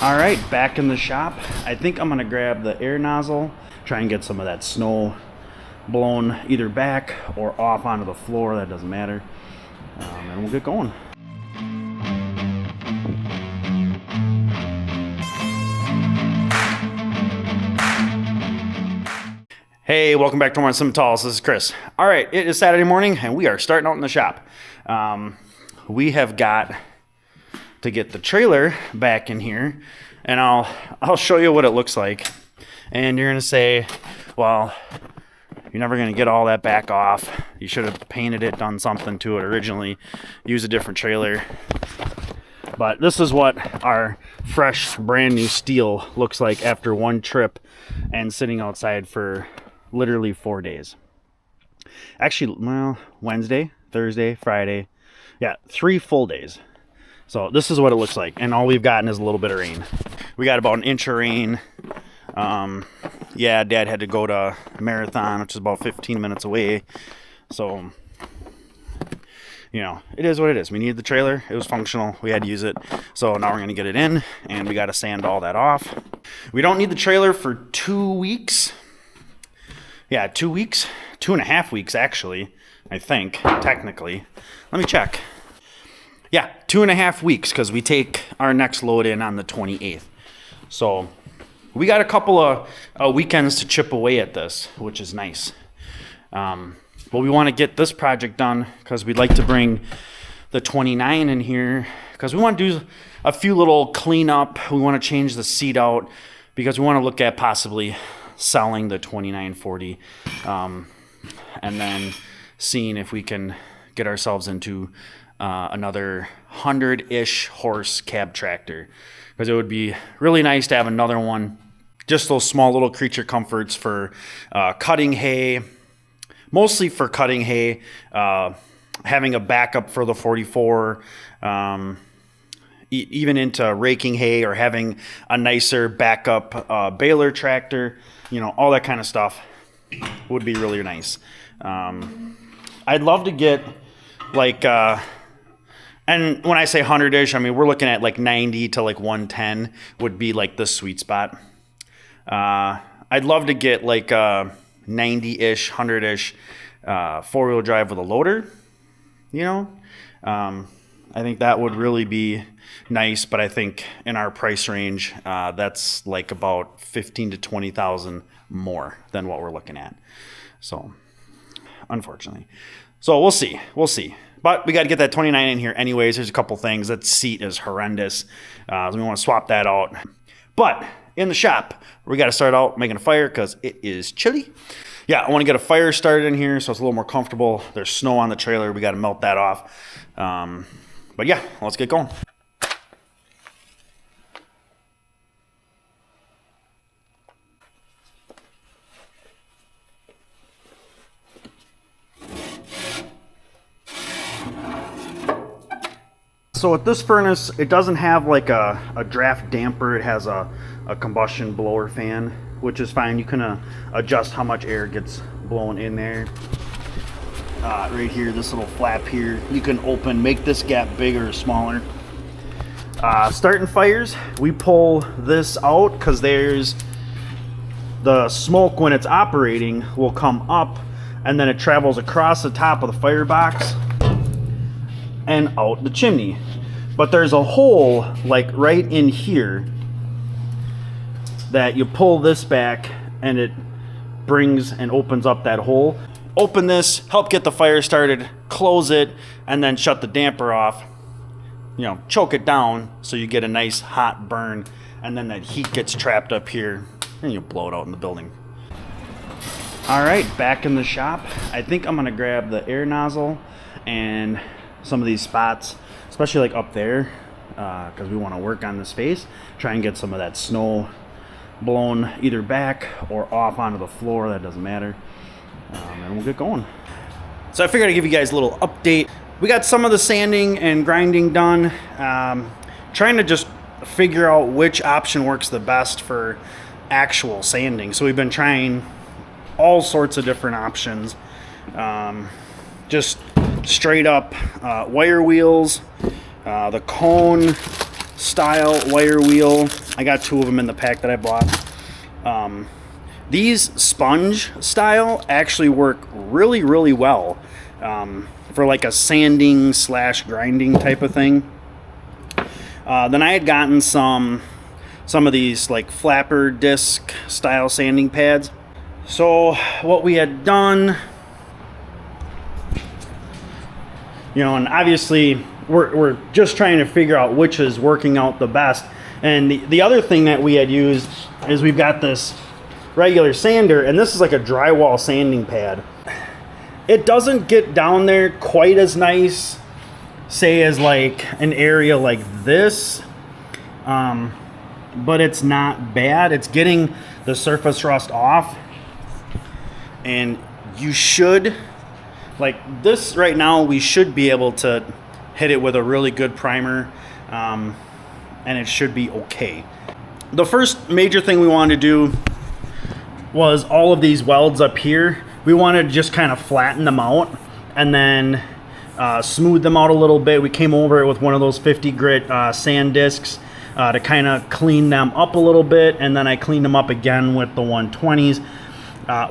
All right, back in the shop. I think I'm gonna grab the air nozzle, try and get some of that snow blown either back or off onto the floor, that doesn't matter. And we'll get going. Hey, welcome back to more Simmentals. This is Chris. All right, it is Saturday morning and we are starting out in the shop. We have got to get the trailer back in here, and I'll show you what it looks like. And you're gonna say, well, you're never gonna get all that back off. You should have painted it, done something to it originally, use a different trailer. But this is what our fresh, brand new steel looks like after one trip and sitting outside for literally 4 days. Actually, well, Wednesday, Thursday, Friday. Yeah, 3 full days. So this is what it looks like, and all we've gotten is a little bit of rain. We got about an inch of rain. Yeah, Dad had to go to a marathon, which is about 15 minutes away. So, you know, it is what it is. We needed the trailer. It was functional. We had to use it. So now we're going to get it in, and we got to sand all that off. We don't need the trailer for 2 weeks. Yeah, 2 weeks. 2.5 weeks, actually, I think, technically. Let me check. Yeah, 2.5 weeks, because we take our next load in on the 28th. So we got a couple of weekends to chip away at this, which is nice. But we want to get this project done because we'd like to bring the 29 in here because we want to do a few little cleanup. We want to change the seat out because we want to look at possibly selling the 2940 and then seeing if we can get ourselves into another 100-ish horse cab tractor, because it would be really nice to have another one. Just those small little creature comforts for cutting hay, mostly for cutting hay, having a backup for the 44, even into raking hay, or having a nicer backup baler tractor, you know, all that kind of stuff would be really nice. I'd love to get like and when I say 100-ish, I mean, we're looking at like 90 to like 110 would be like the sweet spot. I'd love to get like 90-ish, 100-ish four-wheel drive with a loader, you know. I think that would really be nice, but I think in our price range, that's like about 15 to 20,000 more than what we're looking at. So, unfortunately. So we'll see. But we got to get that 29 in here anyways. There's a couple things. That seat is horrendous. So we want to swap that out. But in the shop, we got to start out making a fire because it is chilly. Yeah, I want to get a fire started in here so it's a little more comfortable. There's snow on the trailer. We got to melt that off. But yeah, let's get going. So with this furnace, it doesn't have like a draft damper. It has a combustion blower fan, which is fine. You can adjust how much air gets blown in there. Right here, this little flap here, you can open, make this gap bigger or smaller. Starting fires, we pull this out because there's the smoke when it's operating will come up, and then it travels across the top of the firebox and out the chimney. But there's a hole like right in here that you pull this back and it brings and opens up that hole. Open this, help get the fire started, close it, and then shut the damper off. You know, choke it down so you get a nice hot burn, and then that heat gets trapped up here and you blow it out in the building. All right, back in the shop. I think I'm gonna grab the air nozzle and some of these spots, especially like up there, because we want to work on this face, try and get some of that snow blown either back or off onto the floor, that doesn't matter, and we'll get going. So I figured I'd give you guys a little update. We got some of the sanding and grinding done, trying to just figure out which option works the best for actual sanding. So we've been trying all sorts of different options, just straight up wire wheels, the cone style wire wheel. I got 2 of them in the pack that I bought. These sponge style actually work really, really well for like a sanding / grinding type of thing. Then I had gotten some of these like flapper disc style sanding pads. So what we had done, you know, and obviously we're just trying to figure out which is working out the best. And the other thing that we had used is we've got this regular sander, and this is like a drywall sanding pad. It doesn't get down there quite as nice, say, as like an area like this, but it's not bad. It's getting the surface rust off, and you should, like this right now, we should be able to hit it with a really good primer, and it should be okay. The first major thing we wanted to do was all of these welds up here. We wanted to just kind of flatten them out and then smooth them out a little bit. We came over it with one of those 50 grit sand discs to kind of clean them up a little bit, and then I cleaned them up again with the 120s.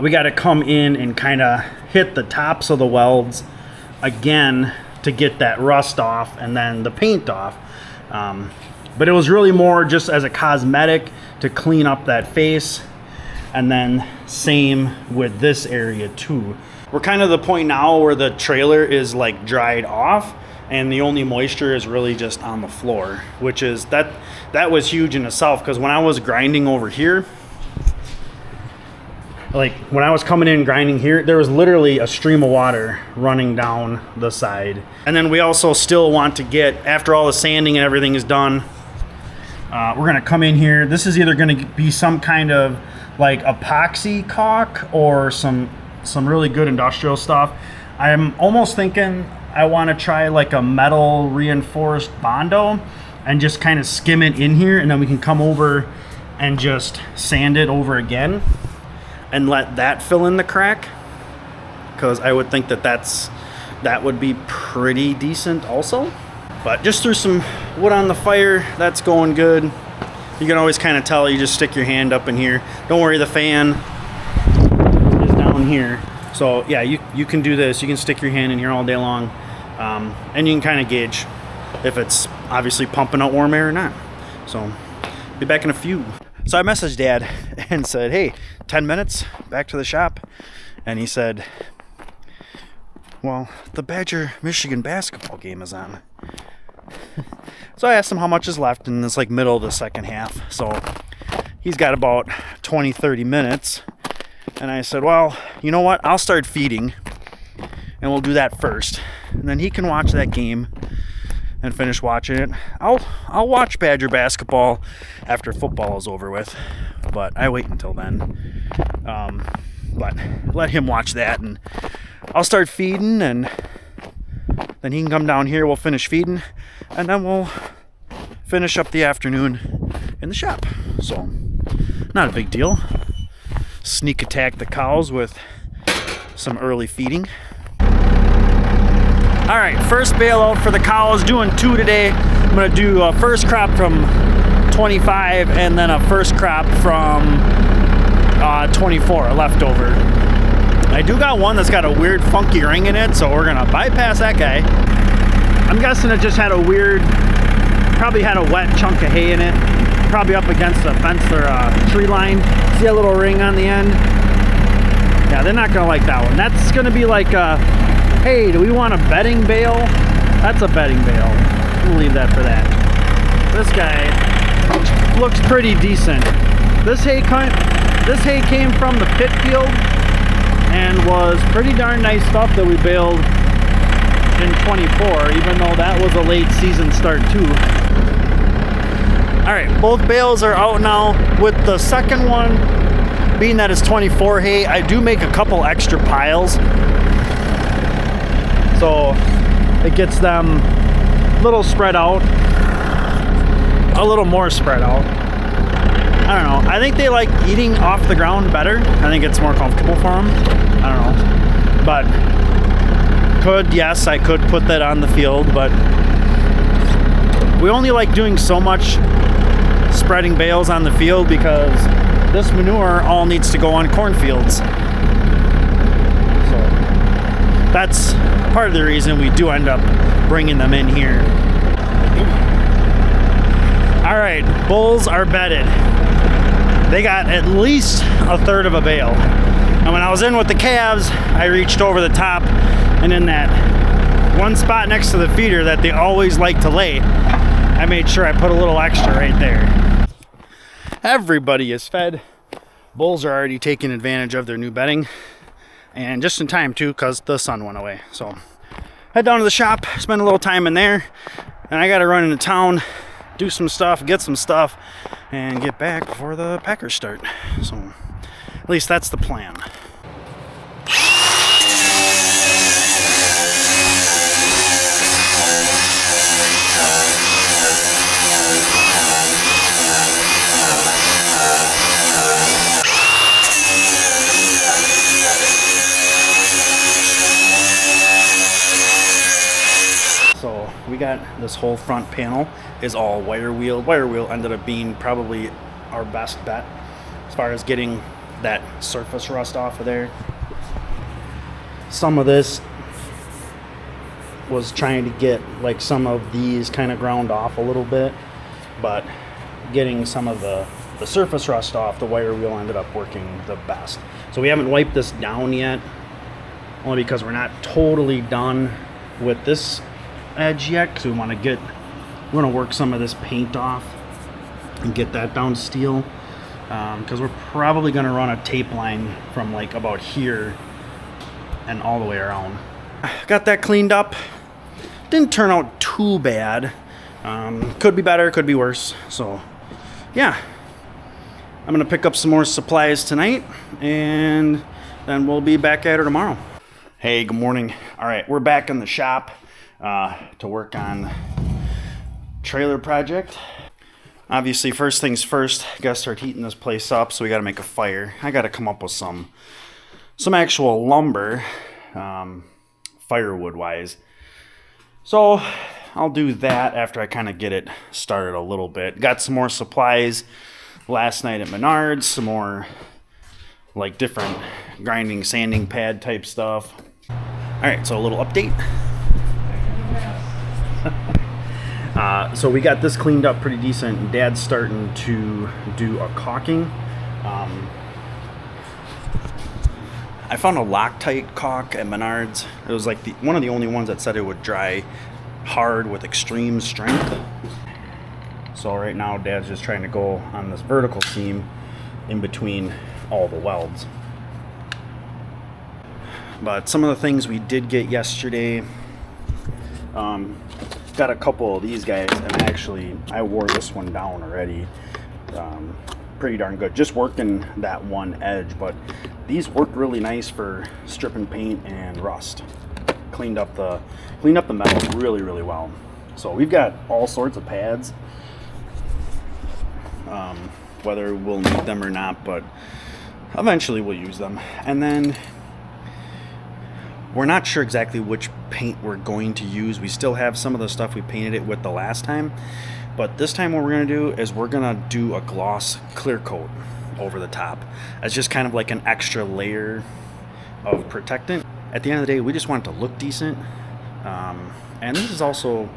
We got to come in and kind of hit the tops of the welds again to get that rust off and then the paint off. But it was really more just as a cosmetic to clean up that face. And then same with this area too. We're kind of the point now where the trailer is like dried off and the only moisture is really just on the floor, which is that was huge in itself, because when I was grinding over here, like when I was coming in grinding here, there was literally a stream of water running down the side. And then we also still want to get, after all the sanding and everything is done, we're gonna come in here. This is either gonna be some kind of like epoxy caulk or some really good industrial stuff. I'm almost thinking I want to try like a metal reinforced Bondo and just kind of skim it in here, and then we can come over and just sand it over again and let that fill in the crack, because I would think that would be pretty decent also. But just threw some wood on the fire. That's going good. You can always kind of tell. You just stick your hand up in here. Don't worry, the fan is down here. So yeah, you can do this. You can stick your hand in here all day long, and you can kind of gauge if it's obviously pumping out warm air or not. So be back in a few. So I messaged Dad and said, hey, 10 minutes back to the shop. And he said, well, the Badger Michigan basketball game is on. So I asked him how much is left, and it's like middle of the second half. So he's got about 20-30 minutes. And I said, well, you know what? I'll start feeding, and we'll do that first. And then he can watch that game and finish watching it. I'll watch Badger basketball after football is over with, but I wait until then. But let him watch that, and I'll start feeding, and then he can come down here. We'll finish feeding, and then we'll finish up the afternoon in the shop. So not a big deal. Sneak attack the cows with some early feeding. All right, first bailout for the cows, doing 2 today. I'm gonna do a first crop from 25 and then a first crop from 24 leftover. I do got one that's got a weird funky ring in it, so we're gonna bypass that guy. I'm guessing it just had a weird, probably had a wet chunk of hay in it, probably up against a fence or a tree line. See a little ring on the end? Yeah, they're not gonna like that one. That's gonna be like a, hey, do we want a bedding bale? That's a bedding bale. We'll leave that for that. This guy looks pretty decent. This hay came from the pit field and was pretty darn nice stuff that we baled in 24, even though that was a late season start too. All right, both bales are out now. With the second one, being that it's 24 hay, I do make a couple extra piles. So it gets them a little spread out, a little more spread out. I don't know. I think they like eating off the ground better. I think it's more comfortable for them. I don't know. But yes, I could put that on the field, but We only like doing so much spreading bales on the field because this manure all needs to go on cornfields. So that's part of the reason we do end up bringing them in here. All right, bulls are bedded. They got at least a third of a bale. And when I was in with the calves, I reached over the top, and in that one spot next to the feeder that they always like to lay, I made sure I put a little extra right there. Everybody is fed. Bulls are already taking advantage of their new bedding, and just in time too, because the sun went away. So head down to the shop, spend a little time in there, and I got to run into town, do some stuff, get some stuff, and get back before the Packers start. So at least that's the plan. So we got this whole front panel is all wire wheel. Wire wheel ended up being probably our best bet as far as getting that surface rust off of there. Some of this was trying to get like some of these kind of ground off a little bit, but getting some of the surface rust off, the wire wheel ended up working the best. So we haven't wiped this down yet, only because we're not totally done with this edge yet, because we want to work some of this paint off and get that down to steel, because we're probably going to run a tape line from like about here and all the way around. Got that cleaned up. Didn't turn out too bad. Could be better, could be worse. So yeah, I'm gonna pick up some more supplies tonight, and then we'll be back at her tomorrow. Hey, good morning. All right, we're back in the shop to work on trailer project. Obviously, first things first, gotta start heating this place up, so we gotta make a fire. I gotta come up with some actual lumber, firewood wise. So I'll do that after I kind of get it started a little bit. Got some more supplies last night at Menards, some more like different grinding, sanding pad type stuff. All right, so a little update. So we got this cleaned up pretty decent. Dad's starting to do a caulking. I found a Loctite caulk at Menards. It was like one of the only ones that said it would dry hard with extreme strength. So right now Dad's just trying to go on this vertical seam in between all the welds. But some of the things we did get yesterday, got a couple of these guys, and actually I wore this one down already. Pretty darn good, just working that one edge, but these worked really nice for stripping paint and rust. Cleaned up the metal really well. So we've got all sorts of pads, whether we'll need them or not, but eventually we'll use them. And then we're not sure exactly which paint we're going to use. We still have some of the stuff we painted it with the last time, but this time what we're going to do is we're going to do a gloss clear coat over the top. It's just kind of like an extra layer of protectant. At the end of the day, we just want it to look decent. And this is also,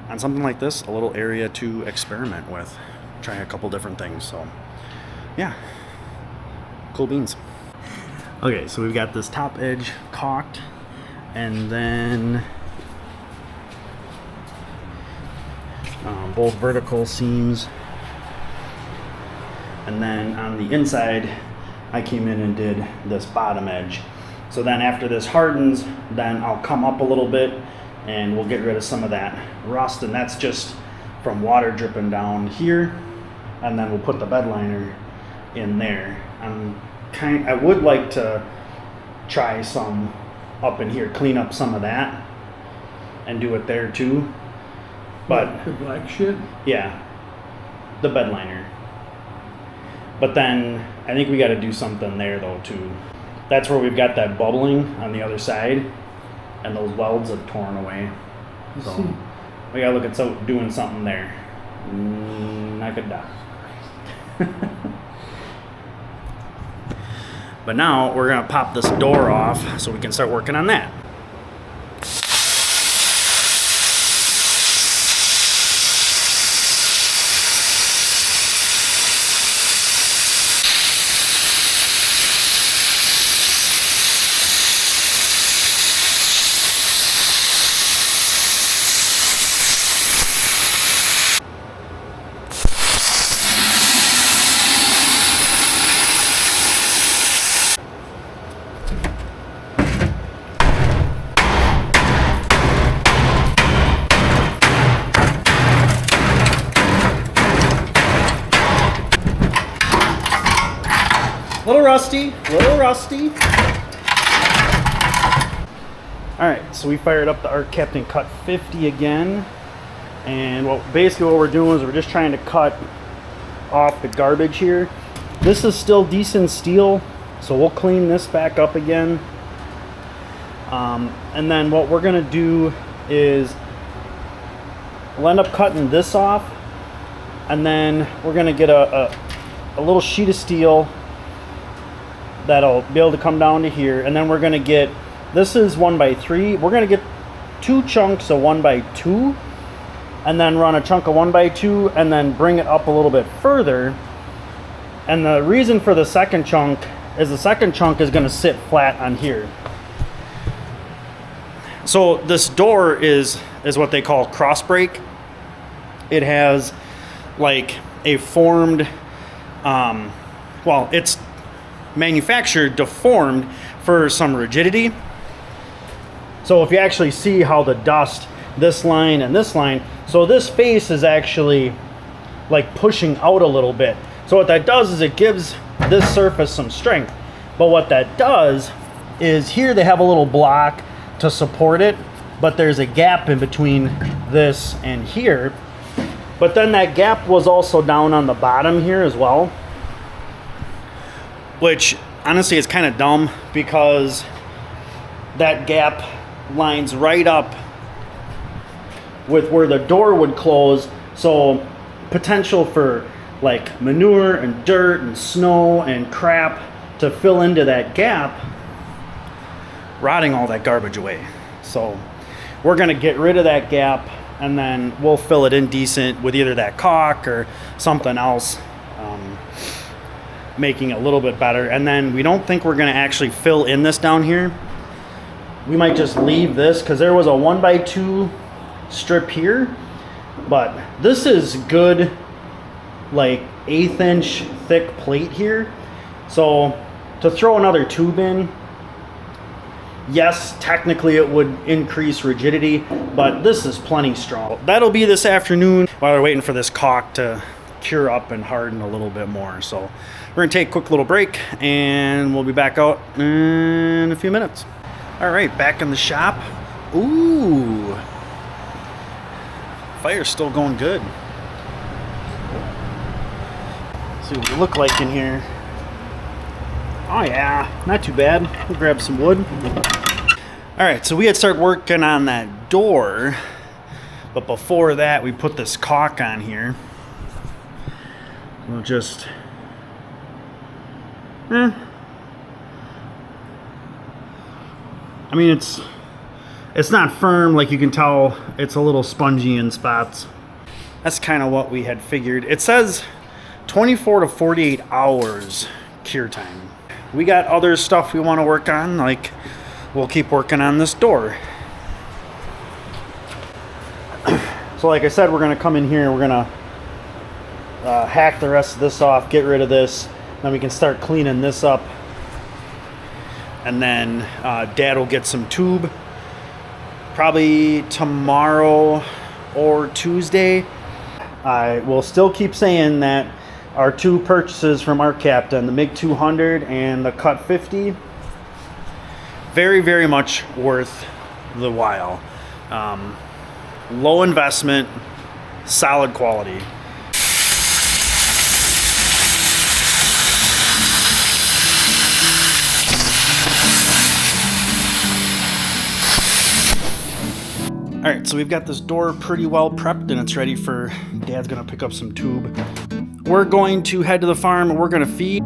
on something like this, a little area to experiment with. Trying a couple different things, so yeah, cool beans. Okay, so we've got this top edge caulked, and then both vertical seams, and then on the inside I came in and did this bottom edge. So then after this hardens, then I'll come up a little bit and we'll get rid of some of that rust, and that's just from water dripping down here, and then we'll put the bed liner in there. I would like to try some up in here, clean up some of that and do it there too. But the black shit? Yeah, the bed liner. But then I think we got to do something there though too. That's where we've got that bubbling on the other side, and those welds have torn away. So We gotta look at doing something there. Not good. But now we're gonna pop this door off so we can start working on that. Little rusty. All right, so we fired up the Arc Captain Cut 50 again. And basically what we're doing is we're just trying to cut off the garbage here. This is still decent steel, so we'll clean this back up again. And then what we're gonna do is we'll end up cutting this off, and then we're gonna get a little sheet of steel that'll be able to come down to here, and then we're gonna get, this is 1x3, we're gonna get 2 chunks of 1x2, and then run a chunk of 1x2, and then bring it up a little bit further. And the reason for the second chunk is the second chunk is gonna sit flat on here. So this door is what they call cross break. It has like a formed, well, it's manufactured deformed for some rigidity. So if you actually see how the dust, this line and this line, so this face is actually like pushing out a little bit. So what that does is it gives this surface some strength. But what that does is here they have a little block to support it, but there's a gap in between this and here. But then that gap was also down on the bottom here as well, which honestly is kind of dumb because that gap lines right up with where the door would close. So potential for like manure and dirt and snow and crap to fill into that gap, rotting all that garbage away. So we're gonna get rid of that gap, and then we'll fill it in decent with either that caulk or something else, making it a little bit better. And then we don't think we're gonna actually fill in this down here. We might just leave this because there was a 1x2 strip here, but this is good, like 1/8 inch thick plate here. So to throw another tube in, yes, technically it would increase rigidity, but this is plenty strong. That'll be this afternoon while we're waiting for this caulk to cure up and harden a little bit more. So we're gonna take a quick little break and we'll be back out in a few minutes. All right, back in the shop. Ooh, fire's still going good. Let's see what we look like in here. Oh yeah, not too bad. We'll grab some wood. All right, so we had started working on that door, but before that we put this caulk on here. We'll just, I mean, it's not firm, like you can tell it's a little spongy in spots. That's kind of what we had figured. It says 24 to 48 hours cure time. We got other stuff we want to work on, like we'll keep working on this door. So like I said, we're gonna come in here, we're gonna hack the rest of this off, get rid of this, then we can start cleaning this up. And then Dad will get some tube probably tomorrow or Tuesday. I will still keep saying that our 2 purchases from Arc Captain, the MiG 200 and the Cut 50, very, very much worth the while. Low investment, solid quality. All right, so we've got this door pretty well prepped and it's ready for Dad's gonna pick up some tube. We're going to head to the farm and we're gonna feed.